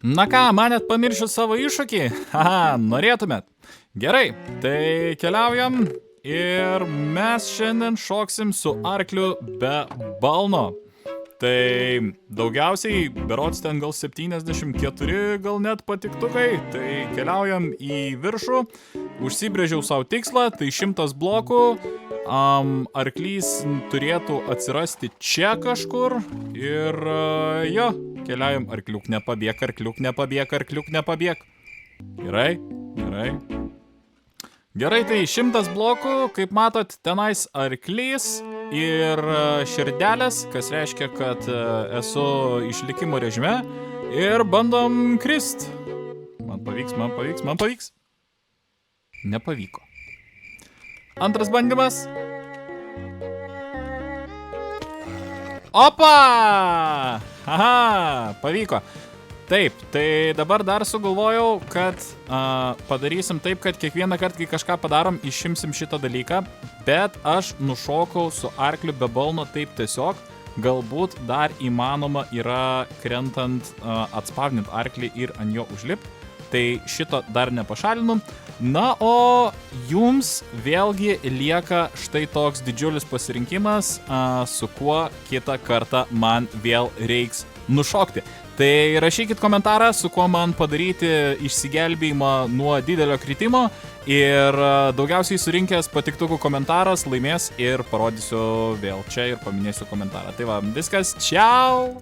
Na ką, manėt pamiršiu savo iššūkį? Haha, norėtumėt. Gerai, tai keliaujam ir mes šiandien šoksim su arkliu be balno. Tai daugiausiai, berods ten gal 74, gal net patiktukai, tai keliaujam į viršų, užsibrėžiau savo tikslą, tai 100 blokų, arklys turėtų atsirasti čia kažkur ir jo, keliaujam, arkliuk nepabėk, arkliuk nepabėk, arkliuk nepabėk. Gerai, gerai. Gerai, tai 100 blokų, kaip matot, tenais arklys ir širdelės, kas reiškia, kad esu išlikimo režime ir bandom krist. Man pavyks, man pavyks, man pavyks. Nepavyko. Antras bandymas. Opa! Aha, pavyko. Taip, tai dabar dar sugalvojau, kad padarysim taip, kad kiekvieną kartą, kai kažką padarom, išimsim šitą dalyką, bet aš nušokau su arkliu be balno taip tiesiog, galbūt dar įmanoma yra krentant atspausdinti arklį ir ant jo užlipti, tai šito dar nepašalinu. Na, o jums vėlgi lieka štai toks didžiulis pasirinkimas, su kuo kitą kartą man vėl reiks nušokti. Tai rašykit komentarą, su kuo man padaryti išsigelbėjimą nuo didelio kritimo ir daugiausiai surinkęs patiktukų komentaras laimės ir parodysiu vėl čia ir paminėsiu komentarą. Tai va, viskas, čiau!